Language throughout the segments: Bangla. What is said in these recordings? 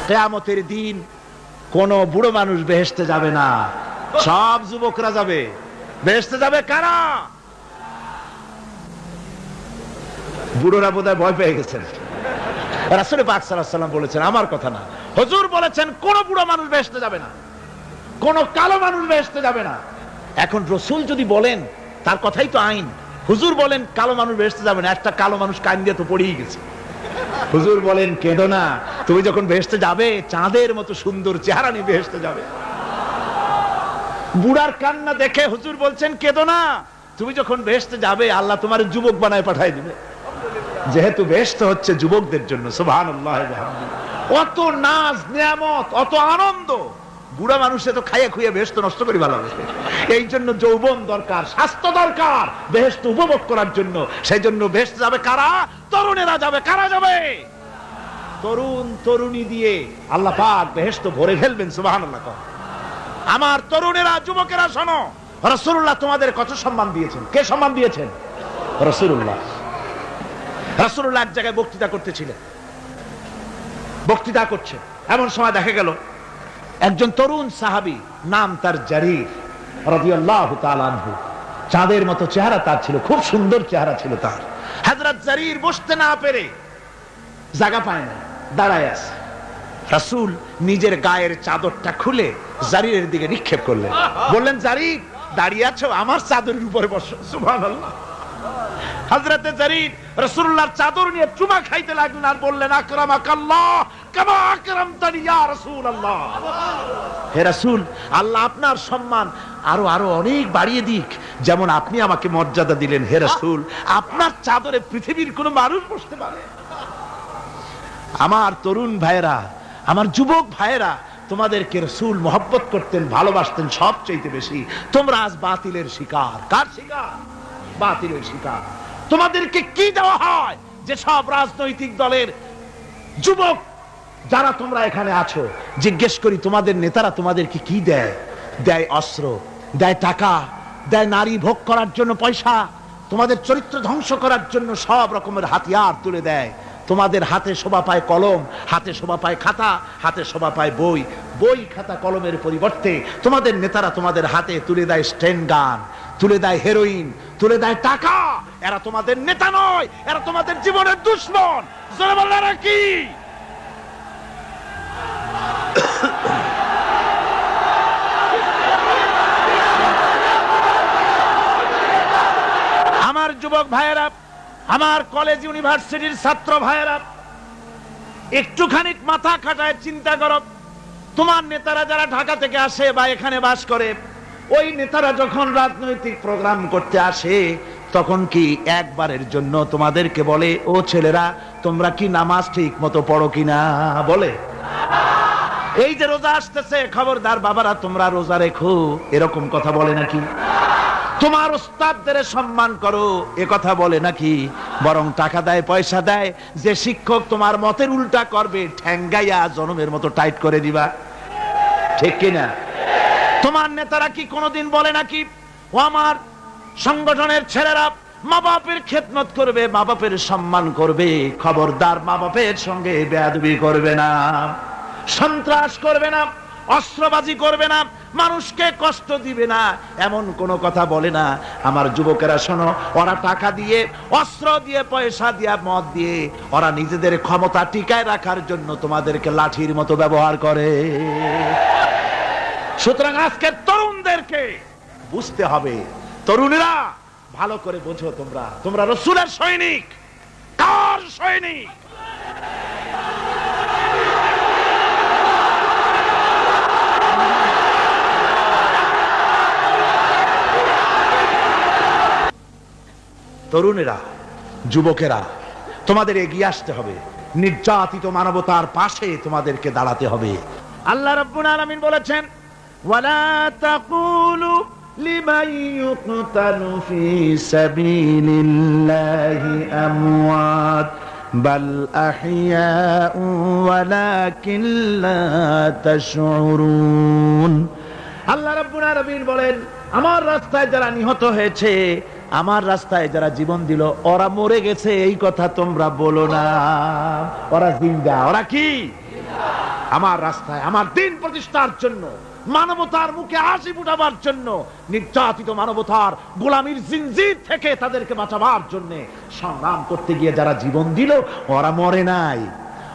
কিয়ামতের দিন কোন বুড়ো মানুষ বেহেশতে যাবে না, সব যুবকরা যাবে। বেহেশতে যাবে কারা? বুড়োরা বোধহয় ভয় পেয়ে গেছেন। রাসূল পাক সাল্লাল্লাহু আলাইহি ওয়াসাল্লাম বলেছেন, আমার কথা না, হুজুর বলেছেন কোন বুড়ো মানুষ বেহেশতে যাবে না, কোন কালো মানুষ বেহেশতে যাবে না। এখন রাসূল যদি বলেন তার কথাই তো আইন। হুজুর বলেন কালো মানুষ বেহেশতে যাবে না, একটা কালো মানুষ কান দিয়ে তো পড়েই গেছে। হুজুর বলেন কেঁদো না, তুমি যখন বেহেশতে যাবে চাঁদের মতো সুন্দর চেহারা নিয়ে বেহেশতে যাবে। বুড়ার কান্না দেখে হুজুর বলছেন কেঁদো না, তুমি যখন বেহেশতে যাবে আল্লাহ তোমার যুবক বানায় পাঠায় দিবে। যেহেতু বেহেশত হচ্ছে যুবকদের জন্য, সুবহানাল্লাহ ওয়া বিহামদিহি, অত নাজ নিয়ামত, অত আনন্দ, বুড়া মানুষে তো খাইয়ে খুইয়ে বেহেশত নষ্ট করে ভালো হবে। এই জন্য যৌবন দরকার, স্বাস্থ্য দরকার বেহেশত উপভোগ করার জন্য। সেই জন্য বেহেশতে যাবে কারা? তরুণেরা যাবে। কারা যাবে? তরুণ তরুণী দিয়ে আল্লাহ পাক বেহেশত ভরে ফেলবেন, সুবহানাল্লাহ। আমার তরুণেরা, যুবকেরা শোনো, রাসূলুল্লাহ তোমাদের কত সম্মান দিয়েছেন। কে সম্মান দিয়েছেন? রাসূলুল্লাহ। রাসূলুল্লাহ এক জায়গায় বক্তৃতা করতেছিলেন, বক্তৃতা করছে, এমন সময় দেখা গেল একজন তরুণ সাহাবী, নাম তার জারীর রাদিয়াল্লাহু তাআলা আনহু। চাঁদের মতো চেহারা তার ছিল, খুব সুন্দর চেহারা ছিল তার। হযরত জারীর বসতে না পেরে জায়গা পায় না, দাঁড়ায় আছে। রাসূল নিজের গায়ের চাদরটা খুলে জারীরের দিকে নিক্ষেপ করলেন, বললেন জারীর দাঁড়িয়ে আছো, আমার চাদরের উপরে বসো। সুবহানাল্লাহ। হযরত জারীর রাসূলুল্লাহর চাদর নিয়ে চুমা খাইতে লাগলেন আর বললেন আকরামাকাল্লাহ কামা আকরামতানি ইয়া রাসূলুল্লাহ। হে রাসূল, আল্লাহ আপনার সম্মান আরো আরো অনেক বাড়িয়ে দিক, যেমন আপনি আমাকে মর্যাদা দিলেন। হে রাসূল, আপনার চাদরে পৃথিবীর কোন মানুষ বসতে পারে? আমার তরুণ ভাইয়েরা, আমার যুবক ভাইয়েরা, তোমাদেরকে রাসূল মহব্বত করতেন, ভালোবাসতেন সবচেয়ে বেশি। তোমরা আজ বাতিলের শিকার। কার শিকার? বাতিলের শিকার। তোমাদেরকে কি দেওয়া হয় যে সব রাজনৈতিক দলের যুবক যারা তোমরা এখানে আছো, জিজ্ঞেস করি তোমাদের নেতারা তোমাদেরকে কি দেয়? দেয় অস্ত্র, দেয় টাকা, দেয় নারী ভোগ করার জন্য পয়সা, তোমাদের চরিত্র ধ্বংস করার জন্য সব রকমের হাতিয়ার তুলে দেয়। তোমাদের হাতে শোভা পায় কলম, হাতে শোভা পায় খাতা, হাতে শোভা পায় বই। বই খাতা কলমের পরিবর্তে তোমাদের নেতারা তোমাদের হাতে তুলে দেয় স্টেন গান, তুলে দেয় হেরোইন, তুলে দেয় টাকা। এরা তোমাদের নেতা নয়, এরা তোমাদের জীবনের দুশমন। জোরে বললে না কি? আমার যুবক ভাইয়েরা, আমার কলেজ ইউনিভার্সিটির ছাত্র ভাইয়েরা, একটুখানি মাথা খাটায় চিন্তা করো। তোমার নেতারা যারা ঢাকা থেকে আসে বা এখানে বাস করে, ওই নেতারা যখন রাজনৈতিক প্রোগ্রাম করতে আসে তখন কি একবারের জন্য তোমাদেরকে বলে ও ছেলেরা তোমরা কি নামাজ ঠিক মতো পড়ো কিনা? বলে? এই যে রোজা আসতেছে, খবরদার বাবারা তোমরা রোজা রেখো, এরকম কথা বলে নাকি? তোমার উস্তাদদের সম্মান করো, এ কথা বলে নাকি? বরং টাকা দেয়, পয়সা দেয়, যে শিক্ষক তোমার মতের উল্টা করবে ঠ্যাঙ্গাইয়া জনমের মতো টাইট করে দিবা। ঠিক কিনা? তোমার নেতারা কি কোনোদিন বলে নাকি ও আমার সংগঠনের ছেলেরা মা বাপের খেদমত করবে, মা বাপের সম্মান করবে, খবরদার মা বাপের সঙ্গে বেয়াদবি করবে না, সন্ত্রাস করবে না, অস্ত্রবাজি করবে না, মানুষকে কষ্ট দিবে না, এমন কোনো কথা বলে না? আমার যুবকেরা শোনো, ওরা টাকা দিয়ে, অস্ত্র দিয়ে, পয়সা দিয়ে, মদ দিয়ে ওরা নিজেদের ক্ষমতা টিকায় রাখার জন্য তোমাদেরকে লাঠির মতো ব্যবহার করে। সুতরাং আজকের তরুণদেরকে বুঝতে হবে, তরুণেরা ভালো করে বোঝো, তোমরা রাসূলের সৈনিক। কার সৈনিক? তরুণেরা, যুবকেরা, তোমাদের এগিয়ে আসতে হবে, নির্যাতিত মানবতার পাশে তোমাদেরকে দাঁড়াতে হবে। আল্লাহ রাব্বুল আলামিন বলেছেন, ওয়ালা তাকুলু লিমান ইউকতালু ফি সাবিলিল্লাহি আমওয়াত বাল আহইয়াউ ওয়ালাকিন লা তাশউরুন। আল্লাহ রাব্বুল আলামিন বলেন, আমার রাস্তায় যারা নিহত হয়েছে, আমার রাস্তায় যারা জীবন দিল, ওরা মরে গেছে এই কথা তোমরা বলো না, ওরা জিন্দা। ওরা কি? আমার রাস্তায় আমার দিন প্রতিষ্ঠার জন্য, মানবতার মুখে হাসি ফুটাবার জন্য, নির্যাতিত মানবতার গোলামীর জিনজির থেকে তাদেরকে বাঁচাবার জন্য সংগ্রাম করতে গিয়ে যারা জীবন দিল, ওরা মরে নাই,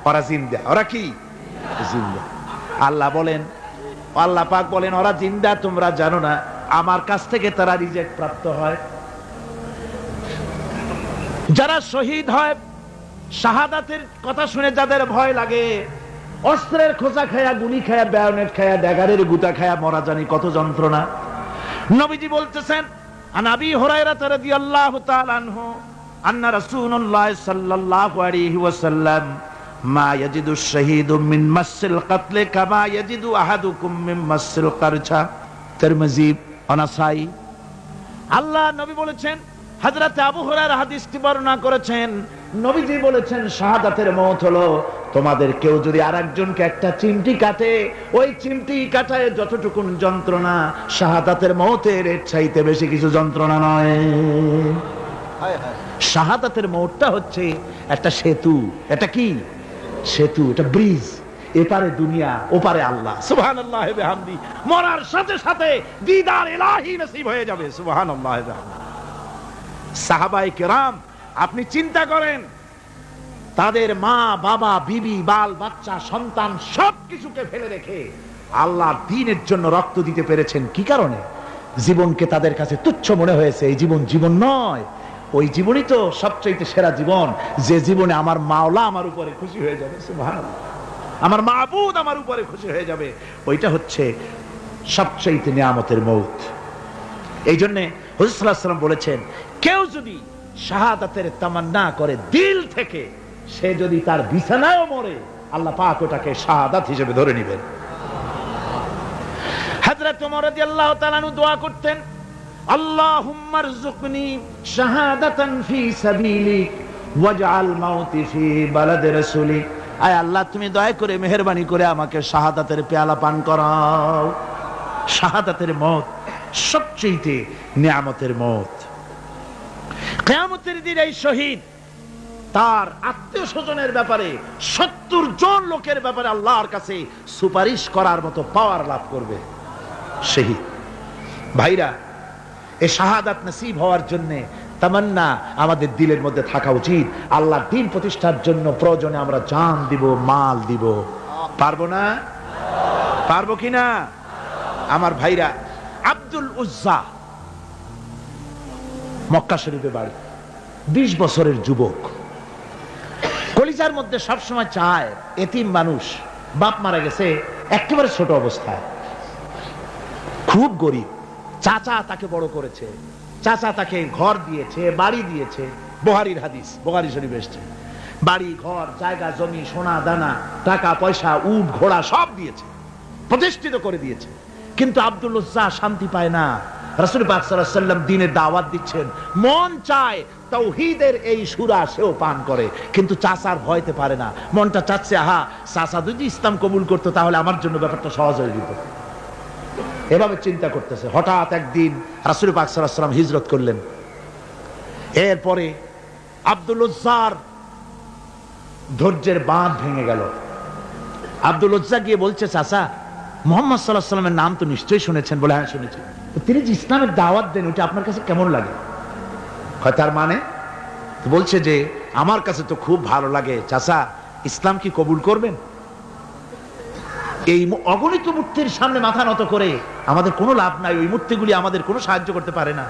ওরা জিন্দা। ওরা কি? জিন্দা। আল্লাহ বলেন, আল্লাহ পাক বলেন, ওরা জিন্দা তোমরা জানো না, আমার কাছ থেকে তারা রিজেক্ট প্রাপ্ত হয়। যারা শহীদ হয়, শাহাদাতের কথা শুনে যাদের ভয় লাগে, অস্ত্রের খোঁচা খায়া, গুলি খায়া, বায়োনেট খায়া, ড্যাগারের গুতা খায়া মরা, জানি কত যন্ত্রণা। নবীজি বলতেছেন, আন আবি হুরায়রা রাদিয়াল্লাহু তাআলা আনহু আন্না রাসূলুল্লাহ সাল্লাল্লাহু আলাইহি ওয়াসাল্লাম মা ইয়াজিদু শাহীদু মিন মাসিল কাতল কামা ইয়াজিদু আহাদুকুম মিন মাসিল কারছা। তিরমিজি, নাসাই। আল্লাহ নবী বলেছেন, হযরত আবু হুরায়রা হাদিসটি বর্ণনা করেছেন, নবীজি বলেছেন, শাহাদাতের মওত হলো তোমাদের কেউ যদি আরেকজনকে একটা চিমটি কাটে, ওই চিমটি কাটায় যতটুকুন যন্ত্রণা, শাহাদাতের মওতের এর চাইতে বেশি কিছু যন্ত্রণা নয়। শাহাদাতের মওতটা হচ্ছে একটা সেতু। এটা কি সেতু? এটা ব্রিজ। এপারে দুনিয়া, ওপারে আল্লাহ। সুবহানাল্লাহ ওয়া বিহামদি। মরার সাথে সাথে দিদার ইলাহি নসিব হয়ে যাবে। সুবহানাল্লাহ ওয়া বিহামদি। সাহাবায়ে কেরাম, আপনি চিন্তা করেন, তাদের মা, বাবা, বিবি, বাল বাচ্চা, সন্তান সবকিছুকে ফেলে রেখে আল্লাহর দ্বীনের জন্য রক্ত দিতে পেরেছেন। কি কারণে? জীবনকে তাদের কাছে তুচ্ছ মনে হয়েছে। এই জীবন জীবন নয়, ওই জীবনই তো সবচেয়ে সেরা জীবন, যে জীবনে আমার মাওলা আমার উপরে খুশি হয়ে যাবে। সুবহানাল্লাহ। আমার মাবুদ আমার উপরে খুশি হয়ে যাবে। ওইটা হচ্ছে সবচেয়ে নিয়ামতের মওত। এই জন্য হুজুর সাল্লাল্লাহু আলাইহি ওয়াসাল্লাম বলেছেন, কেউ যদি শাহাদাতের তামান্না করে দিল থেকে, সে যদি তার বিছানায়ও মরে, আল্লাহ পাক ওটাকে শাহাদাত হিসেবে ধরে নেবেন। হযরত ওমর রাদিয়াল্লাহু তাআলা আনহু দোয়া করতেন, আল্লাহুম্মা রযুকনি শাহাদাতান ফি সাবিলিক ওয়াজআল মাউতি ফি বালাদি রাসূলিক। আয় আল্লাহ, তুমি দয়া করে মেহেরবানি করে আমাকে শাহাদাতের পেয়ালা পান করাও। শাহাদাতের মওত সবচেয়ে নিয়ামতের মওত। কিয়ামতের দিন এই শহীদ তার আত্মীয় স্বজনের ব্যাপারে 70 জন লোকের ব্যাপারে আল্লাহর কাছে সুপারিশ করার মতো পাওয়ার লাভ করবে শহীদ। ভাইরা, এই শাহাদাত নসিব হওয়ার জন্য তামান্না আমাদের দিলের মধ্যে থাকা উচিত। আল্লাহর দ্বীন প্রতিষ্ঠার জন্য প্রয়োজনে আমরা জান দিব, মাল দিব। পারবো না? পারবো কিনা? আমার ভাইরা, আব্দুল উজ্জা মক্কা শরীফে বাড়ি, 20 বছরের যুবক, কলিজার মধ্যে সবসময় চায় এতিম মানুষ, বাপ মারা গেছে একেবারে ছোট অবস্থায়, খুব গরিব। চাচা তাকে বড় করেছে, চাচা তাকে ঘর দিয়েছে, বাড়ি দিয়েছে। বুখারীর হাদিস, বুখারী শরীফে এসেছে। বাড়ি, ঘর, জায়গা, জমি, সোনা দানা, টাকা পয়সা, উট ঘোড়া সব দিয়েছে, প্রতিষ্ঠিত করে দিয়েছে। কিন্তু আব্দুল উজ্জা শান্তি পায় না। রাসূল পাক সাল্লাল্লাহু আলাইহি ওয়াসাল্লাম দ্বীনের দাওয়াত দিচ্ছেন, মন চায় তাওহীদের এই সূরা সেও পান করে, কিন্তু চাচার ভয়তে পারে না। মনটা চাচ্ছে, আহা, চাচা যদি ইসলাম কবুল করতো তাহলে আমার জন্য ব্যাপারটা সহজ হয়ে যেত। এভাবে চিন্তা করতেছে। হঠাৎ একদিন রাসূল পাক সাল্লাল্লাহু আলাইহি ওয়াসাল্লাম হিজরত করলেন। এরপরে আব্দুল উজ্জার ধৈর্যের বাঁধ ভেঙে গেল। আব্দুল উজ্জা গিয়ে বলছে, চাচা, মুহাম্মদ সাল্লাল্লাহু আলাইহি ওয়াসাল্লামের নাম তো নিশ্চয়ই শুনেছেন। বলে, হ্যাঁ শুনেছি। তিনি যে ইসলামের দাওয়াত দেন, ওটা আপনার কাছে কেমন লাগে? তার মানে বলছে যে, আমার কাছে তো খুব ভালো লাগে। চাচা, ইসলাম কি কবুল করবেন? এই অগণিত মূর্তির সামনে মাথা নত করে আমাদের কোনো লাভ নাই। ওই মূর্তিগুলি আমাদের কোনো সাহায্য করতে পারে না।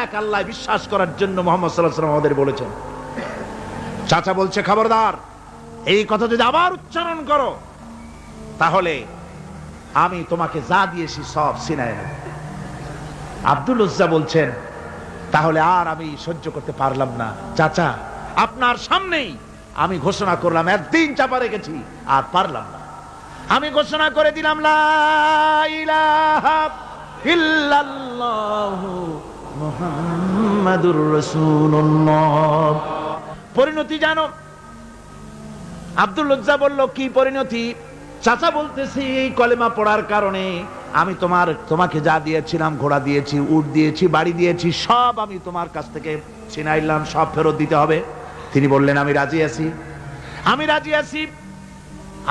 এক আল্লাহ বিশ্বাস করার জন্য মুহাম্মদ সাল্লাল্লাহু আলাইহি ওয়াসাল্লাম আমাদের বলেছেন। চাচা বলছে, খবরদার, এই কথা যদি আবার উচ্চারণ করো তাহলে আমি তোমাকে যা দিয়েছি সব ছিনায় নেব। আব্দুল উজ্জা বলছেন, তাহলে আর আমি সহ্য করতে পারলাম না। চাচা, আপনার সামনেই আমি ঘোষণা করলাম, একদিন চাপা রেখেছি, আর পারলাম না। আমি ঘোষণা করে দিলাম, লা ইলাহা ইল্লাল্লাহু মুহাম্মাদুর রাসূলুল্লাহ। পরিণতি জানো? আব্দুল উজ্জা বলল, কি পরিণতি? চাচা বলতেছি, এই কলেমা পড়ার কারণে আমি তোমাকে যা দিয়েছিলাম, ঘোড়া দিয়েছি, উট দিয়েছি, বাড়ি দিয়েছি, সব আমি তোমার কাছ থেকে ছিনাইলাম, সব ফেরত দিতে হবে। তিনি বললেন, আমি রাজি আছি, আমি রাজি আছি।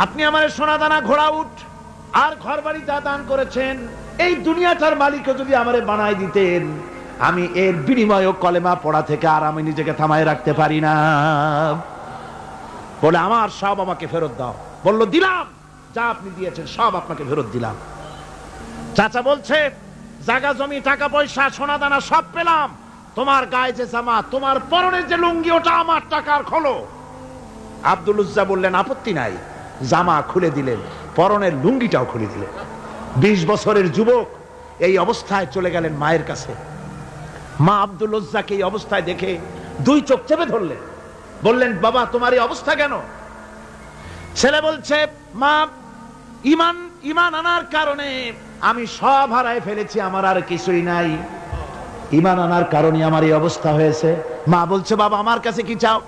আপনি আমার সোনা দানা ঘোড়া উট আর ঘর বাড়ি যা দান করেছেন, এই দুনিয়াটার মালিকও যদি আমারে বানাই দিতেন, আমি এর বিনিময়ে কলেমা পড়া থেকে আর আমি নিজেকে থামায় রাখতে পারি না। বলে আমার সব আমাকে ফেরত দাও। বলল দিলাম, যা আপনি দিয়েছেন সব আপনাকে ফেরত দিলাম। চাচা বলছে জায়গা জমি টাকা পয়সা সোনা দানা সব পেলাম, তোমার গায়ে যে জামা, তোমার পরনের যে লুঙ্গি, ওটা আমার টাকার খোলো। আব্দুল উজ্জা বললেন আপত্তি নাই। জামা খুলে দিলেন, পরনের লুঙ্গিটাও খুলে দিলেন। 20 বছরের যুবক এই অবস্থায় চলে গেলেন মায়ের কাছে। মা আব্দুল উজ্জাকে এই অবস্থায় দেখে 2 চোখ চেপে ধরলেন, বললেন বাবা তোমার এই অবস্থা কেন? ছেলে বলছে মা ইমান আনার কারণে আমি সব হারায় ফেলেছি, আমার আর কিছুই নাই। ইমান আনার কারণে আমার এই অবস্থা হয়েছে। মা বলছে বাবা আমার কাছে কি চাও?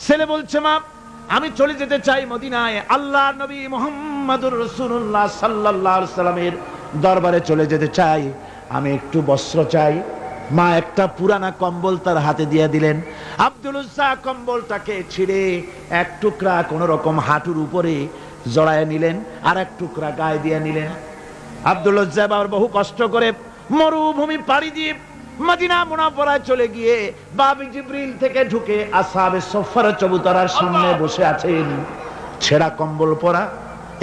ছেলে বলছে মা আমি চলে যেতে চাই মদিনায়, আল্লাহ নবী মুহাম্মদুর রাসূলুল্লাহ সাল্লাল্লাহু আলাইহি সাল্লামের দরবারে চলে যেতে চাই, আমি একটু বস্ত্র চাই। মা একটা পুরানা কম্বল তার হাতে দিয়ে দিলেন। আব্দুল উজ্জা কম্বলটাকে ছিঁড়ে এক টুকরা কোন রকম হাঁটুর উপরে জড়ায় নিলেন, আর এক টুকরা গায়ে দিয়ে নিলেন। আব্দুল উজ্জা আবার বহু কষ্ট করে মরুভূমি পাড়ি দিয়ে মদিনা মুনাওয়ারায় চলে গিয়ে বাবি জিবরিল থেকে ঢুকে আসহাবে সুফফার চবুতরার সামনে বসে আছেন, ছেঁড়া কম্বল পরা।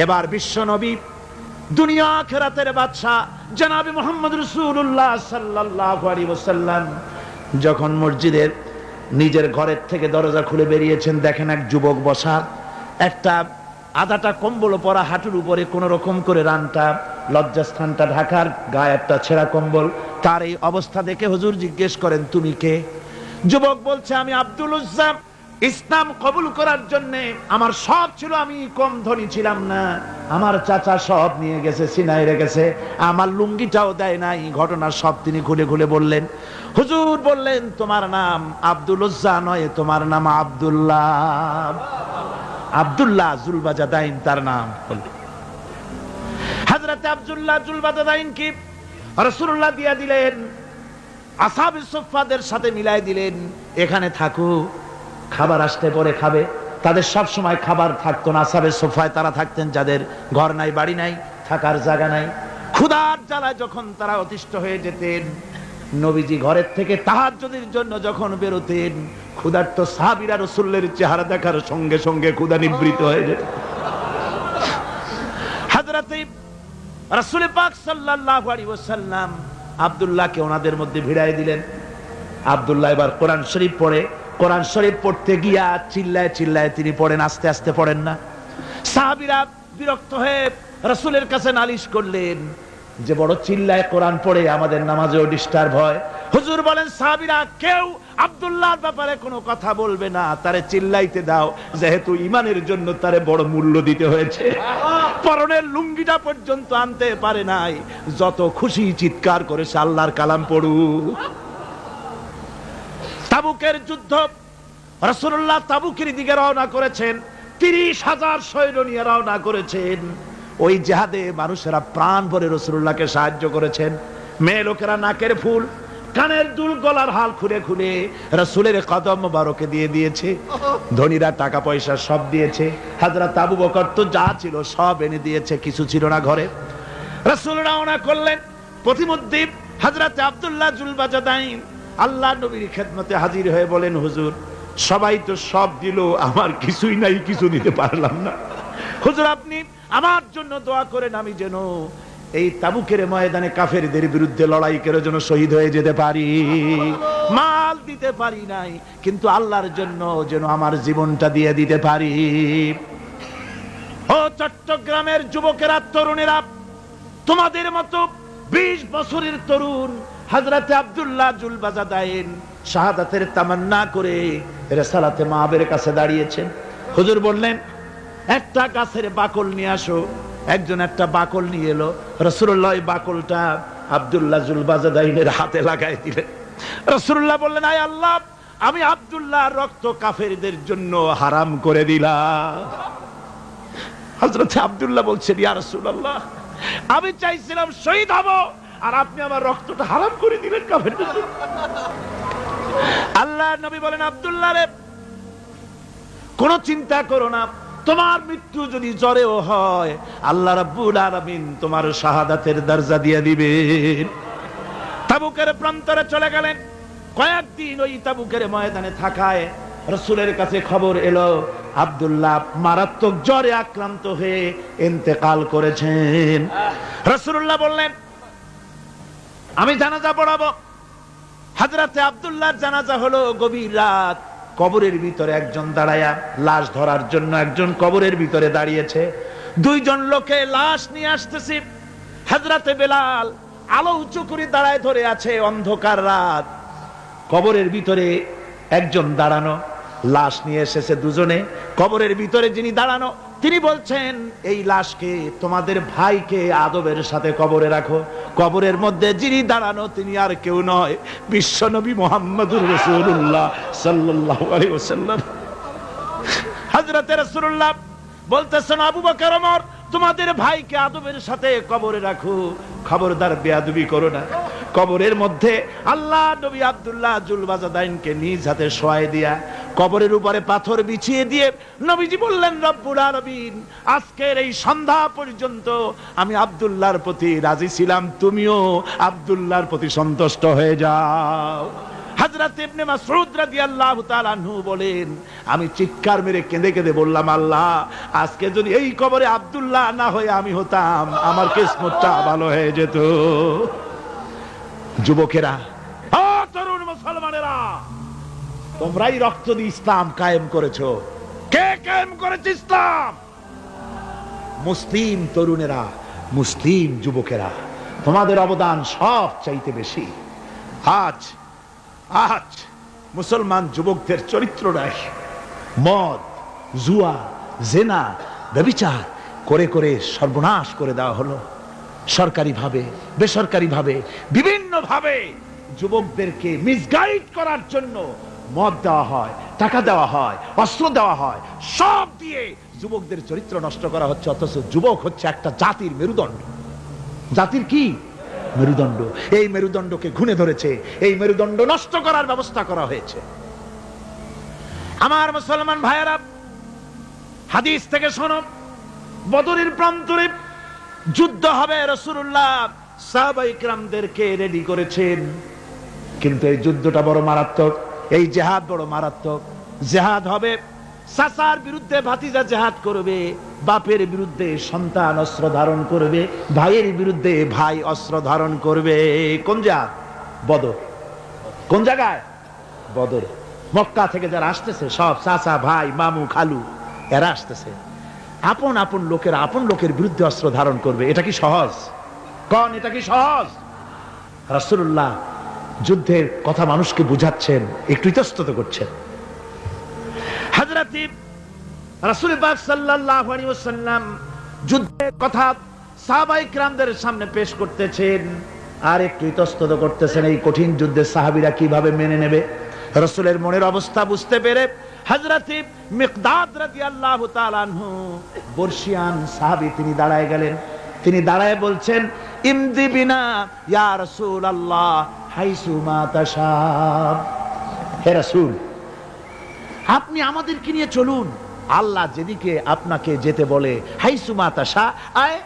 এবার বিশ্ব নবী দুনিয়া আখিরাতের বাদশা জনাবে মুহাম্মদ রাসূলুল্লাহ সাল্লাল্লাহু আলাইহি ওয়াসাল্লাম যখন মসজিদের নিজের ঘরের থেকে দরজা খুলে বেরিয়েছেন, দেখেন এক যুবক বসা, একটা আধাটা কম্বল পরা, হাঁটুর উপরে কোন রকম করে রানটা লজ্জাস্থানটা ঢাকার, গায়ে একটা ছেঁড়া কম্বল। তার এই অবস্থা দেখে হুজুর জিজ্ঞেস করেন তুমি কে? যুবক বলছে আমি আব্দুল উজ্জা। ইসলাম কবুল করার জন্য আমার সব ছিল, আমি কম ধনী ছিলাম না, আমার চাচা সব নিয়ে গেছে, সিনাই রেখেছে, আমার লুঙ্গিটাও দেয় নাই। ঘটনা সব তিনি খুলে খুলে বললেন। হুজুর বললেন তোমার নাম আব্দুল উজ্জা নয়, তোমার নাম আব্দুল্লাহ। আব্দুল্লাহ জুলবাজাদাইন তার নাম। হযরত আব্দুল্লাহ জুলবাজাদাইন কি রাসূলুল্লাহ দিয়া দিলেন, আসহাবে সুফফাদের সাথে মিলাই দিলেন, এখানে থাকো, খাবার আসতে পরে খাবে। তাদের সব সময় খাবার থাকতো না। আসহাবে সুফফায় তারা থাকতেন যাদের ঘর নাই, বাড়ি নাই, থাকার জায়গা নাই। ক্ষুধার জ্বালায় যখন তারা অতিষ্ঠ হয়ে যেতেন, নবীজি ঘরের থেকে তাহাজ্জুদের জন্য যখন বেরোতেন, ক্ষুধার্ত সাহাবীরা রাসূলের চেহারা দেখার সঙ্গে সঙ্গে ক্ষুধা নিবৃত হয়ে যেত। হযরত রাসূল পাক সাল্লাল্লাহু আলাইহি ওয়াসাল্লাম আব্দুল্লাহকে ওনাদের মধ্যে ভিড়ায় দিলেন। আব্দুল্লাহ এবার কোরআন শরীফ পড়ে। কোরআন শরীফ পড়তে গিয়া চিল্লায় চিল্লায় তিনি পড়েন, আস্তে আস্তে পড়েন না। সাহাবীরা বিরক্ত হয়ে রাসূলের কাছে নালিশ করলেন যে বড় চিল্লায় কোরআন পড়ে, আমাদের নামাজেও ডিস্টার্ব হয়। হুজুর বলেন সাহাবীরা কেউ আব্দুল্লাহর ব্যাপারে কোনো কথা বলবে না, তারে চিল্লাইতে দাও, যেহেতু ঈমানের জন্য তারে বড় মূল্য দিতে হয়েছে। পরনের লুঙ্গিটা পর্যন্ত আনতে পারে নাই, যত খুশি চিৎকার করেছে আল্লাহর কালাম পড়ুক। তাবুকের যুদ্ধ, রাসূলুল্লাহ তাবুকের দিকে রওনা করেছেন, 30,000 সৈন্য নিয়ে রওনা করেছেন। ওই জিহাদে মানুষেরা প্রাণ ভরে রাসূলুল্লাহকে সাহায্য করেছেন। মেয়ে লোকেরা নাকের ফুল, কানের দুল, গলার হাল খুলে খুলে রাসূলের কদম মোবারকে দিয়ে দিয়েছে। ধনীরা টাকা পয়সা সব দিয়েছে। হযরত আবু বকর তো যা ছিল সব এনে দিয়েছে, কিছু ছিল না ঘরে। রাসূল রওনা করলেন। প্রতিমধ্যে হযরত আব্দুল্লাহ জুলবাজাদাইন আল্লাহ নবীর খেদমতে হাজির হয়ে বলেন হুজুর সবাই তো সব দিল, আমার কিছুই নাই, কিছু দিতে পারলাম না। হুজুর আপনি আমার জন্য দোয়া করেন, আমি যেন এই তাবুকের ময়দানে কাফেরদের বিরুদ্ধে লড়াই করে যেন শহীদ হয়ে যেতে পারি। মাল দিতে পারি নাই, কিন্তু আল্লাহর জন্য যেন আমার জীবনটা দিয়ে দিতে পারি। ও চট্টগ্রামের যুবকেরা, তরুণেরা, তোমাদের মতো 20 বছরের তরুণ হযরত আব্দুল্লাহ জুলবাজাদাইন শাহাদাতের তামান্না করে রিসালাতে মাহবের কাছে দাঁড়িয়েছেন। হুজুর বললেন একটা গাছের বাকল নিয়ে আসো। একজন একটা বাকল নিয়ে এলো। রাসূলুল্লাহ ওই বাকলটা আব্দুল্লাহ জুলবাজাদাইনের হাতে লাগাই দিলেন। রাসূলুল্লাহ বললেন আয় আল্লাহ, আমি আব্দুল্লাহর রক্ত কাফেরদের জন্য হারাম করে দিলাম। হযরত আব্দুল্লাহ বলছেন ইয়া রাসূলুল্লাহ, আমি চাইছিলাম শহীদ হব, আর আপনি আমার রক্তটা হারাম করে দিলেন কাফেরদের জন্য। আল্লাহর নবী বলেন আব্দুল্লাহ রে কোনো চিন্তা করো না, তোমার মৃত্যু যদি জ্বরেও হয় আল্লাহ রাব্বুল আলামিন তোমার শাহাদাতের দরজা দিয়ে দিবেন। তাবুকের প্রান্তরে চলে গেলেন। কয়েকদিন ওই তাবুকের ময়দানে থাকায় রাসূলের কাছে খবর এলো আব্দুল্লাহ মারাত্মক জ্বরে আক্রান্ত হয়ে ইন্তেকাল করেছেন। রাসূলুল্লাহ বললেন আমি জানাজা পড়াবো। হযরতে আব্দুল্লাহর জানাজা হলো গভীর রাত। কবরের ভিতরে একজন দাঁড়ায়া লাশ ধরার জন্য একজন কবরের ভিতরে দাঁড়িয়েছে। দুইজন লোকে লাশ নিয়ে আসতেছে। হযরতে বেলাল আলো উঁচু করে দাঁড়ায় ধরে আছে। অন্ধকার রাত, কবরের ভিতরে একজন দাঁড়ানো, লাশ নিয়ে এসেছে দুজনে। কবরের ভিতরে যিনি দাঁড়ানো তিনি বলছেন এই লাশকে তোমাদের ভাইকে আদবের সাথে কবরে রাখো। কবরের মধ্যে যিনি দাঁড়ানো তিনি আর কেউ নয়, বিশ্বনবী মুহাম্মদুর রাসূলুল্লাহ সাল্লাল্লাহু আলাইহি ওয়াসাল্লাম। হযরতে রাসূলুল্লাহ বলতেছেন আবু বকর ওমর তোমাদের ভাইকে আদবের সাথে কবরে রাখো, খবরদার বেয়াদবি করো না। কবরের মধ্যে আল্লাহ নবী আব্দুল্লাহ জুলবাজাদাইনকে নিজ হাতে শোয়াই দিয়া কবরের উপরে পাথর বিছিয়ে দিয়ে নবীজি বললেন রব্বুল আলামিন আজকের এই সন্ধ্যা পর্যন্ত আমি আব্দুল্লাহর প্রতি রাজি ছিলাম, তুমিও আব্দুল্লাহর প্রতি সন্তুষ্ট হয়ে যাও। হযরত ইবনে মাসউদ রাদিয়াল্লাহু তাআলা আনহু বলেন আমি চিৎকার মেরে কেঁদে কেঁদে বললাম আল্লাহ আজকে যদি এই কবরে আব্দুল্লাহ না হয়ে আমি হতাম আমার কিসমতটা ভালো হয়ে যেত। যুবকেরা, ও তরুণ মুসলমানেরা, তোমরাই রক্ত দিয়ে ইসলাম কায়েম করেছো। কে কায়েম করেছে ইসলাম? মুসলিম তরুণেরা, মুসলিম যুবকেরা, তোমাদের অবদান সব চাইতে বেশি। আজ মুসলমান যুবকদের চরিত্র নাই, মদ, জুয়া, জেনা, ব্যভিচার করে করে সর্বনাশ করে দেওয়া হলো। সরকারি ভাবে বেসরকারি ভাবে বিভিন্ন ভাবে যুবকদেরকে মিসগাইড করার জন্য মদ দেওয়া হয়, টাকা দেওয়া হয়, অস্ত্র দেওয়া হয়, সব দিয়ে যুবকদের চরিত্র নষ্ট করা হচ্ছে। অথচ যুবক হচ্ছে একটা জাতির মেরুদণ্ড। জাতির কি মেরুদণ্ড? এই মেরুদণ্ডকে ঘুণে ধরেছে, এই মেরুদণ্ড নষ্ট করার ব্যবস্থা করা হয়েছে। আমার মুসলমান ভাইয়েরা, হাদিস থেকে শোনো, বদরের প্রান্তরে যুদ্ধ হবে। রাসূলুল্লাহ সাহাবায়ে কিরামদেরকে রেডি করেছেন, কিন্তু এই যুদ্ধটা বড় মারাত্মক, এই জিহাদ বড় মারাত্মক। জিহাদ হবে, চাচার বিরুদ্ধে ভাতিজা জিহাদ করবে, বাপের বিরুদ্ধে সন্তান অস্ত্র ধারণ করবে, ভাইয়ের বিরুদ্ধে ভাই অস্ত্র ধারণ করবে। কোন জিহাদ? বদর। কোন জায়গায়? বদর। মক্কা থেকে যারা আসতেছে সব চাচা, ভাই, মামু, খালু, এরা আসতেছে। আপন আপন লোকের আপন লোকের বিরুদ্ধে অস্ত্র ধারণ করবে। এটা কি সহজ? কোন এটা কি সহজ? রাসূলুল্লাহ যুদ্ধের কথা মানুষকে বুঝাচ্ছেন, একটু ইতস্তত করছেন। হযরত রাসূল পাক সাল্লাল্লাহু আলাইহি ওয়াসাল্লাম যুদ্ধের কথা সাহাবায়ে কিরামদের সামনে পেশ করতেছেন আর একটু ইতস্তত করতেছেন। এই কঠিন যুদ্ধে সাহাবীরা কিভাবে মেনে নেবে? রাসূলের মনের অবস্থা বুঝতে পেরে হযরত মিকদাদ রাদিয়াল্লাহু তাআলা আনহু বর্ষিয়ান সাহাবী তিনি দাঁড়ায় গেলেন। তিনি দাঁড়ায় বলছেন ইমদি বিনা ইয়া রাসূলুল্লাহ হাইসু মা তাশা। হে রাসূল, আপনি আমাদেরকে নিয়ে চলুন, আল্লাহ যেদিকে আপনাকে যেতে বলে, হাইসু মা তাশা আয়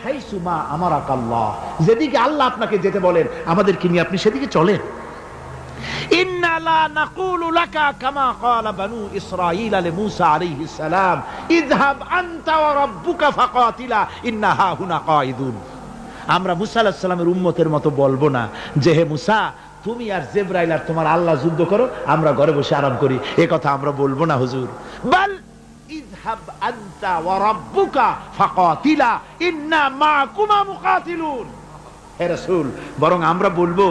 হাইসু মা আমারাকাল্লাহ, যেদিকে আল্লাহ আপনাকে যেতে বলেন আমাদেরকে নিয়ে আপনি সেদিকে চলেন। ইন্না লা নাকুলু লাকা কামা ক্বালা বানু ইসরাঈল লিমূসা আলাইহিস সালাম ইযহাব আনতা ওয়া রাব্বুকা ফাকাতিলা ইন্না হাহুনা কাঈদুন। আমরা মুসা আলাইহিস সালামের উম্মতের মতো বলবো না যে হে মুসা তুমি আর জিবরাইল আর তোমার আল্লাহ যুদ্ধ করো, আমরা ঘরে বসে আরাম করি। এই কথা আমরা বলবো না হুজুর। বাল ইযহাব আনতা ওয়া রাব্বুকা ফাকাতিলা ইন্না মাআকুমা মুকাতিলুন। হে রাসূল, বরং আমরা বলবো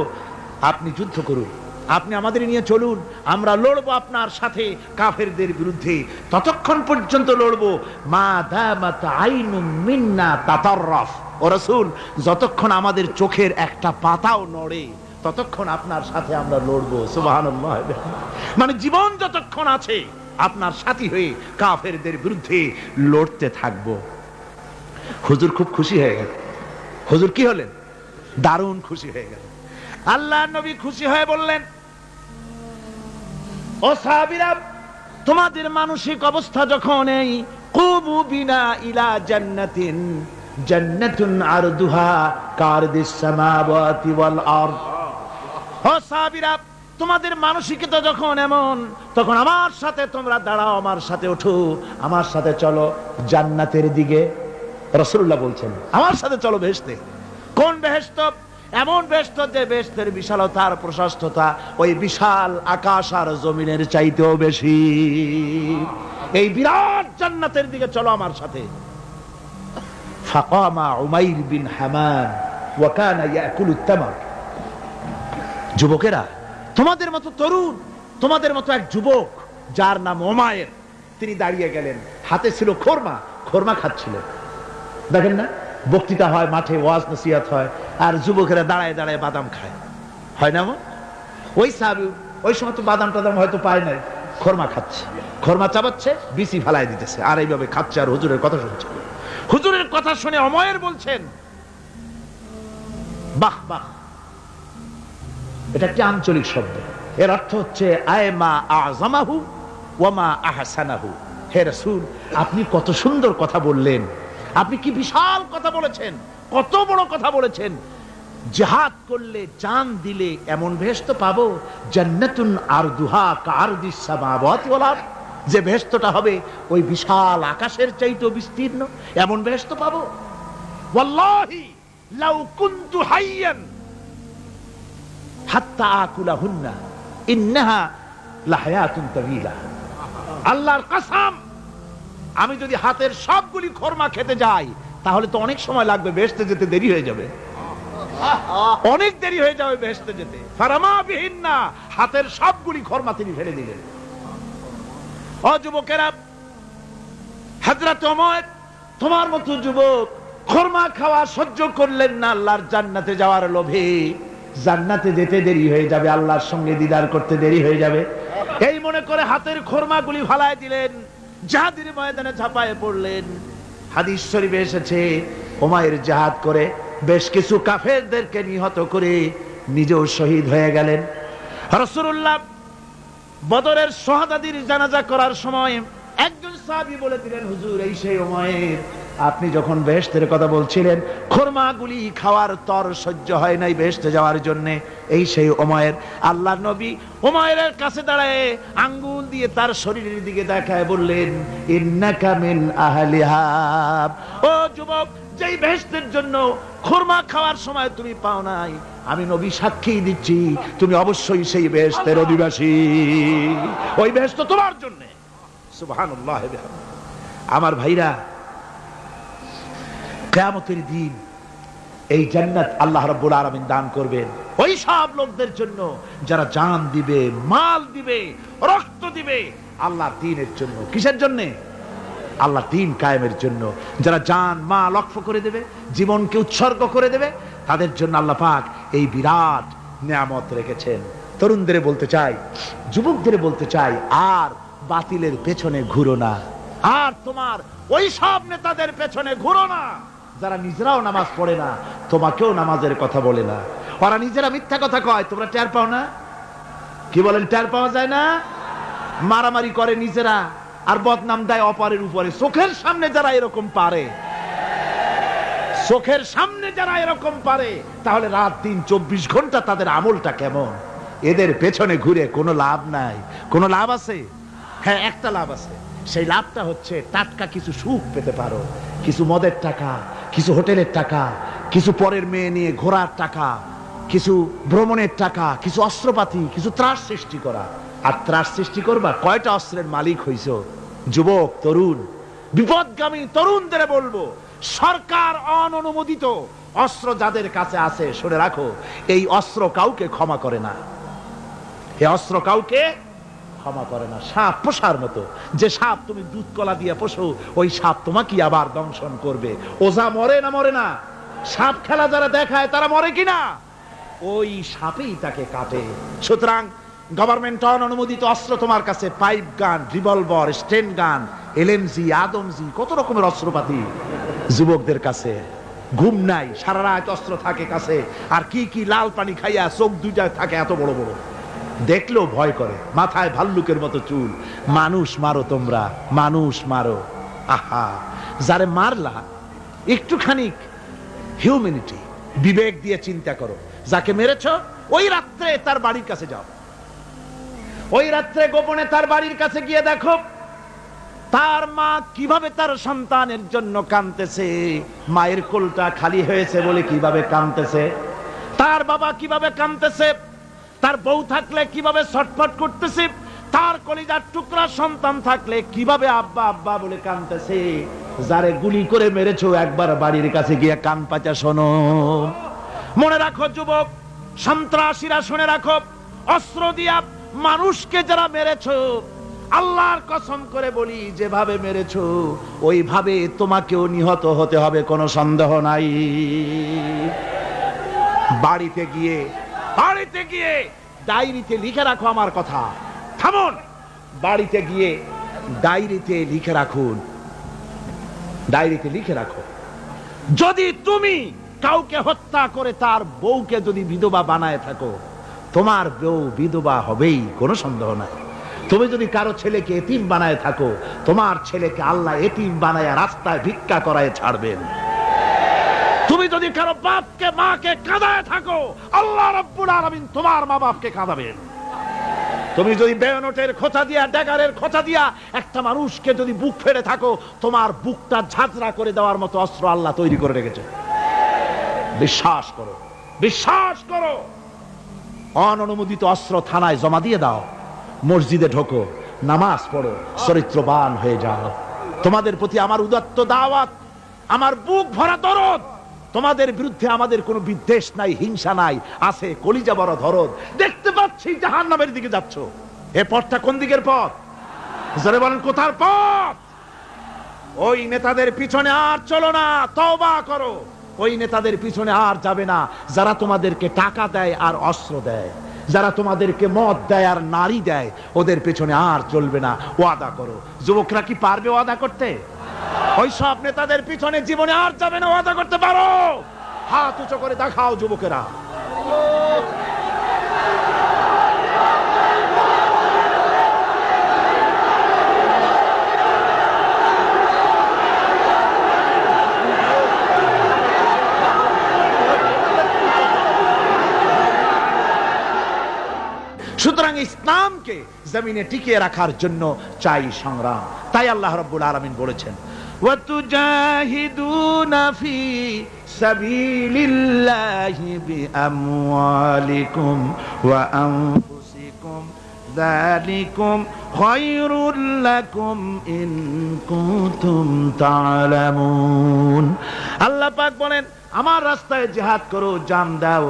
আপনি যুদ্ধ করুন, আপনি আমাদের নিয়ে চলুন, আমরা লড়বো আপনার সাথে কাফেরদের বিরুদ্ধে। ততক্ষণ পর্যন্ত লড়বো মা দামাত আইনুম মিন্না তাতাররাফ। ও রাসূল, যতক্ষণ আমাদের চোখের একটা পাতাও নড়ে ততক্ষণ আপনার সাথে আমরা লড়বো। সুবহানাল্লাহ। মানে জীবন যতক্ষণ আছে আপনার সাথী হয়ে কাফেরদের বিরুদ্ধে লড়তে থাকবো। হুজুর খুব খুশি হয়ে গেল। হুজুর কি হলেন? দারুণ খুশি হয়ে গেল। আল্লাহ নবী খুশি হয়ে বললেন ও সাহাবীরা, তোমাদের মানসিক অবস্থা যখন এই কুম উরকুবু বিনা ইলা জান্নাতিন জান্নাতুন আরদুহা কারদিস সামাওয়াতি ওয়াল আরদ। ও সাহাবীরা, তোমাদের মানসিকতা যখন এমন, তখন আমার সাথে তোমরা দাঁড়াও, আমার সাথে ওঠো, আমার সাথে চলো জান্নাতের দিকে। রাসূলুল্লাহ বলছেন আমার সাথে চলো বেহেশতে। কোন বেহেশত? এমন বেহেশত যে বেহেশতের বিশালতা আর প্রশস্ততা ওই বিশাল আকাশ আর জমিনের চাইতেও বেশি। এই বিরাট জান্নাতের দিকে চলো আমার সাথে। ফাকামা উমাইর বিন হামান ওয়া কানা ইয়াকুলুত তামার। যুবকেরা, তোমাদের মতো তরুণ, তোমাদের মতো এক যুবক যার নাম উমাইর, তিনি দাঁড়িয়ে গেলেন, হাতে ছিল খোরমা, খোরমা খাচ্ছিল। দেখেন না, বক্তৃতা হয় মাঠে, ওয়াজ নসিহত হয়, আর যুবকেরা দাঁড়ায় দাঁড়ায় বাদাম খায়, হয় না? ওই সাহাবী ওই সময় তো বাদাম টাদাম হয়তো পায় নাই, খোরমা খাচ্ছে, খোরমা চাবাচ্ছে, বিচি ফালাই দিতেছে, আর এইভাবে খাচ্ছে আর হুজুরের কথা শুনছে। হুজুরের কথা শুনে উমাইর বলছেন বাহ বাহ। এটা একটি আঞ্চলিক শব্দ, এর অর্থ হচ্ছে আয়মা আযমাহু ওয়া মা আহসানাহু। হে রাসূল, আপনি কত সুন্দর কথা বললেন, আপনি কি বিশাল কথা বলেছেন, কত বড় কথা বলেছেন। জিহাদ করলে, জান দিলে এমন বেহেশত পাবো, জান্নাতুন আরদুহা কারদিস সামাওয়াতি ওয়াল আরদ, যে বেহেশতটা হবে ওই বিশাল আকাশের চাইতেও বিস্তীর্ণ, এমন বেহেশত পাবো। ওয়াল্লাহি লাউ কুনতু হাইয়ান হাত্তা আকুলাহুন্না ইন্নাহা লাহায়াতুন তাওয়িলা। আল্লাহর কসম, আমি যদি হাতের সবগুলি খোরমা খেতে যাই তাহলে তো অনেক সময় লাগবে, বেহেশতে যেতে দেরি হয়ে যাবে, অনেক দেরি হয়ে যাবে বেহেশতে যেতে। ফারামা বিহিন্না, হাতের সবগুলি খোরমা তিনি ফেলে দিলেন। ও যুবকেরা, হযরত ওমর তোমার মতো যুবক খোরমা খাওয়া সহ্য করলেন না আল্লাহর জান্নাতে যাওয়ার লোভে। জান্নাতে যেতে দেরি হয়ে যাবে, আল্লাহর সঙ্গে দিদার করতে দেরি হয়ে যাবে, এই মনে করে হাতের খোরমাগুলি ফালায় দিলেন, জিহাদের ময়দানে ঝাঁপায়ে পড়লেন। হাদিস শরীফে এসেছে উমাইর জিহাদ করে বেশ কিছু কাফেরদেরকে নিহত করে নিজেও শহীদ হয়ে গেলেন। রাসূলুল্লাহ বদরের শহাদাদের জানাজা করার সময় একজন সাহাবী বলে দিলেন, হুজুর এই সেই উমাইর, আপনি যখন বেহেশতের কথা বলছিলেন, খোরমাগুলি খাওয়ার তর সহ্য হয় নাই বেহেশতে যাওয়ার জন্য, এই সেই উমাইর। আল্লাহর নবী উমাইরের কাছে দাঁড়ায় আঙ্গুল দিয়ে তার শরীরের দিকে দেখায় বললেন, ইন্নাকা মিন আহলিহা। ও যুবক, যেই বেহেশতের জন্য খোরমা খাওয়ার সময় তুমি পাও নাই, আমি নবী সাক্ষী দিচ্ছি তুমি অবশ্যই সেই বেহেশতের অধিবাসী, ওই বেহেশত তোমার জন্য। সুবহানাল্লাহ। আমার ভাইরা, কিয়ামতের দিন এই জান্নাত আল্লাহ রাব্বুল আলামিন দান করবেন ওই সব লোকদের জন্য যারা জান দিবে, মাল দিবে, রক্ত দিবে আল্লাহর দ্বীনের জন্য। কিসের জন্য? আল্লাহর দ্বীন কায়েমের জন্য। যারা জান মাল ওয়াকফ করে দেবে, জীবনকে উৎসর্গ করে দেবে, তাদের জন্য আল্লাহ পাক এই বিরাট নিয়ামত রেখেছেন। তরুণদের বলতে চাই, যুবকদের বলতে চাই, আর বাতিলের পেছনে ঘুরো না, আর তোমার ওই সব নেতাদের পেছনে ঘুরো না যারা নিজেরাও নামাজ পড়ে না, তোমাকেও নামাজের কথা বলে না। ওরা নিজেরা মিথ্যা কথা কয়, তোমরা টের পাও না? কি বলেন, টের পাওয়া যায় না? মারামারি করে নিজেরা আর বদনাম দেয় অপরের উপরে। চোখের সামনে যারা এরকম পারে, চোখের সামনে যারা এরকম পারে, তাহলে রাত দিন 24 ঘন্টা তাদের আমলটা কেমন? এদের পেছনে ঘুরে কোনো লাভ নাই। কোনো লাভ আছে? হ্যাঁ, একটা লাভ আছে। সেই লাভটা হচ্ছে টাটকা কিছু সুখ পেতে পারো, কিছু মদের টাকা, কিছু হোটেলের টাকা, কিছু পরের মেয়ে নিয়ে ঘোরার টাকা, কিছু ভ্রমণের টাকা, কিছু অস্ত্রপাতি, কিছু ত্রাস সৃষ্টি করা। আর ত্রাস সৃষ্টি করবা, কয়টা অস্ত্রের মালিক হইছো? যুবক, তরুণ, বিপদগামী তরুণদের বলবো, সরকার অননুমোদিত অস্ত্র যাদের কাছে আছে, শুনে রাখো, এই অস্ত্র কাউকে ক্ষমা করে না। এই অস্ত্র কাউকে ক্ষমা করে না। সাপ পোষার মতো, যে সাপ তুমি দুধ কলা দিয়ে পোষো, ওই সাপ তোমাকে আবার দংশন করবে। ওঝা মরে না মরে না? সাপ খেলা যারা দেখায় তারা মরে কিনা? ওই সাপেই তাকে কাটে। সুতরাং গভর্নমেন্ট অনুমোদিত অস্ত্র তোমার কাছে, পাইপ গান, রিভলভার, স্টেন গান, এলএমজি, আদমজি, কত রকমের অস্ত্রপাতি যুবকদের কাছে। ঘুম নাই, সারা রাত অস্ত্র থাকে কাছে, আর কি কি লাল পানি খাইয়া চোখ দুইটা থাকে এত বড় বড়, দেখলেও ভয় করে, মাথায় ভাল্লুকের মতো চুল। মানুষ মারো তোমরা, মানুষ মারো, আহা, যারে মারলা একটুখানি হিউম্যানিটি, বিবেক দিয়ে চিন্তা করো। যাকে মেরেছ ওই রাত্রে তার বাড়ির কাছে যাও, ওই রাত্রে গোপনে তার বাড়ির কাছে গিয়ে দেখো তার মা কিভাবে তার সন্তানের জন্য কাঁদতেছে, মায়ের কোলটা খালি হয়েছে বলে কিভাবে কাঁদতেছে, তার বাবা কিভাবে কাঁদতেছে, তার বউ থাকলে কিভাবে ছটফট করতেছে, তার কলিজার টুকরা সন্তান থাকলে কিভাবে আব্বা আব্বা বলে কাঁদতেছে। যারে গুলি করে মেরেছো একবার বাড়ির কাছে গিয়ে কান পাচা শোনো। মনে রাখো যুবক, সন্ত্রাসীরা শুনে রাখো, অস্ত্র দিয়া মানুষকে যারা মেরেছো, আল্লাহর কসম করে বলি যেভাবে মেরেছো ওইভাবে তোমাকেও নিহত হতে হবে, কোনো সন্দেহ নাই। বাড়িতে গিয়ে ডায়েরিতে লিখে রাখো আমার কথা। থামুন, বাড়িতে গিয়ে ডায়েরিতে লিখে রাখুন, ডায়েরিতে লিখে রাখো, যদি তুমি কাউকে হত্যা করে তার বউকে যদি বিধবা বানায় থাকো, তোমার বউ বিধবা হবেই, কোনো সন্দেহ নাই। তুমি যদি কারো ছেলেকে এতিম বানায় থাকো, তোমার ছেলেকে আল্লাহ এতিম বানায় রাস্তায় ভিক্ষা করায় ছাড়বেন। তুমি যদি কারো বাপকে মাকে কাঁদায় থাকো, আল্লাহ রাব্বুল আলামিন তোমার মা বাপকে কাঁদাবেন। তুমি যদি বেয়নটের খোঁচা দিয়া, ড্যাগারের খোঁচা দিয়া একটা মানুষকে যদি বুক ফেড়ে থাকো, তোমার বুকটা ঝাঁঝরা করে দেওয়ার মতো অস্ত্র আল্লাহ তৈরি করে রেখেছে। বিশ্বাস করো, বিশ্বাস করো। অননুমোদিত অস্ত্র থানায় জমা দিয়ে দাও, মসজিদে ঢোকো, নামাজ পড়ো, চরিত্রবান হয়ে যাও। তোমাদের প্রতি আমার উদাত্ত দাওয়াত, আমার বুক ভরা দরদ। তোমাদের বিরুদ্ধে আমাদের কোনো বিদ্বেষ নাই, হিংসা নাই, আছে কলিজা বড় দরদ। দেখতে পাচ্ছি জাহান্নামের দিকে যাচ্ছ, এ পথটা কোন দিকের পথ? জোরে বলেন, কোথার পথ? ওই নেতাদের পিছনে আর চলো না, তওবা করো। ওই নেতাদের পিছনে আর যাবে না যারা তোমাদেরকে টাকা দেয় আর অস্ত্র দেয়, যারা তোমাদেরকে মদ দেয় আর নারী দেয়, ওদের পেছনে আর চলবে না। ওয়াদা করো। যুবকরা কি পারবে ওয়াদা করতে? ওই সব নেতাদের পিছনে জীবনে আর যাবে না, ওয়াদা করতে পারো? হাত উঁচু করে দেখাও যুবকেরা। সুতরাং ইসলামকে জমিনে টিকিয়ে রাখার জন্য চাই সংগ্রাম। তাই আল্লাহ রাব্বুল আলামিন বলেছেন, ওয়াতুজাহিদুনা ফি সাবিলিল্লাহি বিআমওয়ালিকুম ওয়া আনফুসিকুম যালিকুম খায়রুল লাকুম ইন কুনতুম তা'লামুন। আল্লাহ পাক বলেন, আমার রাস্তায় জিহাদ করো, জান দাও,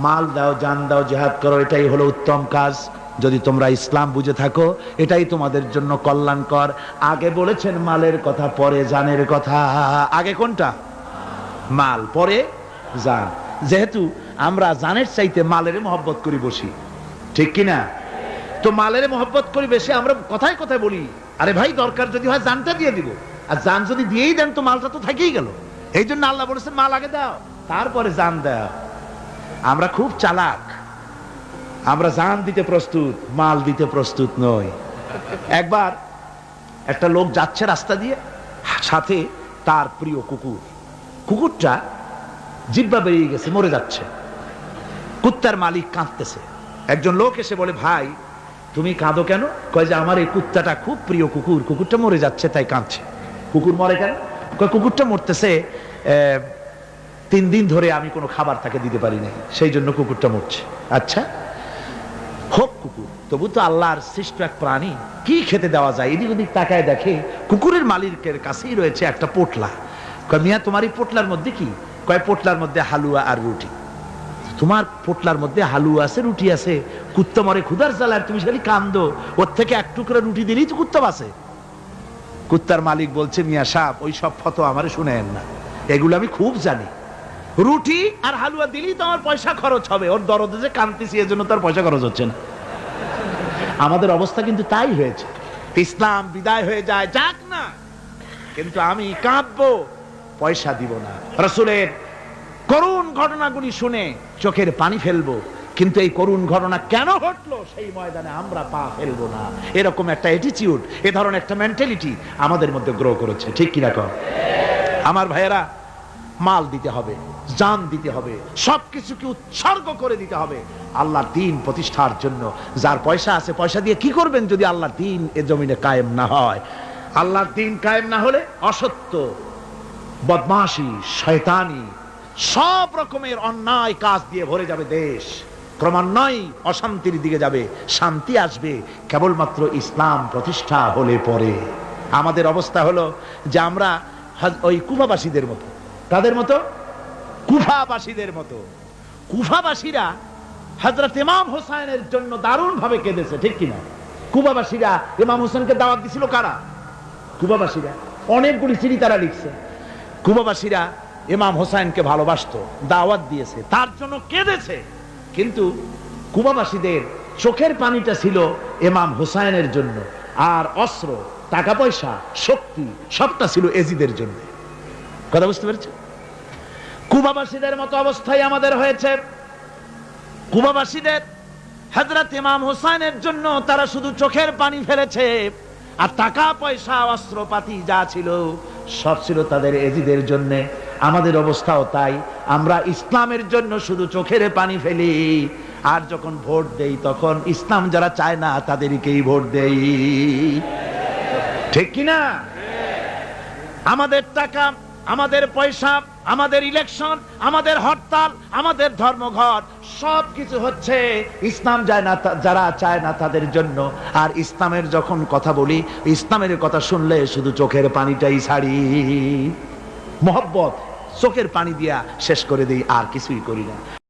মাল দাও, জান দাও, জিহাদ করো, এটাই হলো উত্তম কাজ। যদি তোমরা ইসলাম বুঝে থাকো এটাই তোমাদের জন্য কল্যাণকর। আগে বলেছেন মালের কথা, পরে জানের কথা। আগে কোনটা? মাল, পরে জান। যেহেতু আমরা জানের চাইতে মালের মহব্বত করি বসি, ঠিক কিনা? তো মালের মহব্বত করি বেশি, আমরা কথায় কথায় বলি আরে ভাই দরকার যদি হয় জানটা দিয়ে দিব, আর জান যদি দিয়েই দেন তো মালটা তো থেকেই গেল। এই জন্য আল্লাহ বলেছেন মাল আগে দাও, তারপরে জান দাও। আমরা খুব চালাক, আমরা জান দিতে প্রস্তুত, মাল দিতে প্রস্তুত নই। একবার একটা লোক যাচ্ছে রাস্তা দিয়ে, সাথে তার প্রিয় কুকুর। কুকুরটা জিহ্বা বেরিয়ে গেছে, মরে যাচ্ছে। কুত্তার মালিক কাঁদতেছে। একজন লোক এসে বলে, ভাই তুমি কাঁদো কেন? কয় যে আমার এই কুত্তাটা খুব প্রিয় কুকুর, কুকুরটা মরে যাচ্ছে তাই কাঁদছে। কুকুর মরে কেন? কয় কুকুরটা মরতেছে 3 দিন ধরে আমি কোনো খাবার তাকে দিতে পারি না, সেই জন্য কুকুরটা মরছে। আচ্ছা হোক কুকুর, তবু তো আল্লাহর সৃষ্ট এক প্রাণী, কি খেতে দেওয়া যায়? এদিক ওদিক তাকায় দেখে কুকুরের মালিকের কাছেই রয়েছে একটা পোটলা। কয় মিয়া তোমার এই পোটলার মধ্যে কি? কয় পোটলার মধ্যে হালুয়া আর রুটি। তোমার পোটলার মধ্যে হালুয়া আছে, রুটি আছে, কুত্তা মরে ক্ষুধার জ্বালায় তুমি খালি কান্দো, ওর থেকে এক টুকরা রুটি দিলেই তো কুত্তা বাঁচে। কুত্তার মালিক বলছে, মিয়া সাহেব ওই সব ফতো আমারে শুনেন না, এগুলো আমি খুব জানি। রুটি আর হালুয়া দিলেই তো আমার পয়সা খরচ হবে, ওর দরদে যে কাঁদতেছি এর জন্য তার পয়সা খরচ হচ্ছে না। আমাদের অবস্থা কিন্তু তাই হয়েছে। ইসলাম বিদায় হয়ে যায়, যাক না, কিন্তু আমি কাঁদবো, পয়সা দিব না। রাসূলের করুণ ঘটনাগুলি শুনে চোখের পানি ফেলবো, কিন্তু এই করুণ ঘটনা কেন ঘটলো সেই ময়দানে আমরা পা ফেলবো না, এরকম একটা অ্যাটিটিউড, এ ধরনের একটা মেন্টালিটি আমাদের মধ্যে গ্রো করেছে। ঠিক কিনা কর? আমার ভাইয়েরা, মাল দিতে হবে, জান দিতে হবে, সবকিছুকে উৎসর্গ করে দিতে হবে আল্লাহর দ্বীন প্রতিষ্ঠার জন্য। যার পয়সা আছে, পয়সা দিয়ে কি করবেন যদি আল্লাহর দ্বীন এ জমিনে কায়েম না হয়? আল্লাহর দ্বীন কায়েম না হলে অসত্য, বদমাশি, শয়তানি, সব রকমের অন্যায় কাজ দিয়ে ভরে যাবে দেশ, ক্রমান্বয়ে অশান্তির দিকে যাবে। শান্তি আসবে কেবলমাত্র ইসলাম প্রতিষ্ঠা হলে পরে। আমাদের অবস্থা হলো যে আমরা ওই কুফাবাসীদের মতো। তাদের মতো? কুফাবাসীদের মতো। কুফাবাসীরা হযরত ইমাম হোসেনের জন্য দারুণ ভাবে কেঁদেছে। ঠিক কিনা? কুফাবাসীরা ইমাম হোসেনকে দাওয়াত দিছিল কারা? কুফাবাসীরা। অনেকগুলি চিঠি তারা লিখছে। কুফাবাসীরা ইমাম হোসেনকে ভালোবাসতো, দাওয়াত দিয়েছে, তার জন্য কেঁদেছে। কিন্তু কুফাবাসীদের চোখের পানিটা ছিল ইমাম হোসেনের জন্য, আর অস্ত্র, টাকা পয়সা, শক্তি সবটা ছিল এজিদের জন্য। কথা বুঝতে পেরেছেন? কুফাবাসীদের মতো অবস্থায় আমাদের হয়েছে। কুফাবাসীদের হযরত ইমাম হোসেনের জন্য তারা শুধু চোখের পানি ফেলেছে, আর টাকা পয়সা অস্ত্রপাতি যা ছিল সব ছিল তাদের এজিদের জন্য। আমাদের অবস্থাও তাই। আমরা ইসলামের জন্য শুধু চোখের পানি ফেলি, আর যখন ভোট দেই তখন ইসলাম যারা চায় না তাদেরকেই ভোট দেই। ঠিক কিনা? আমাদের টাকা, আমাদের পয়সা, আমাদের ইলেকশন, আমাদের হরতাল, আমাদের ধর্মঘট সবকিছু হচ্ছে ইসলাম যায় না, যারা চায় না তাদের জন্য। আর ইসলামের যখন কথা বলি, ইসলামের কথা শুনলে শুধু চোখের পানিটাই ছাড়ি, মোহব্বত চোখের পানি দিয়া শেষ করে দিই, আর কিছুই করি না।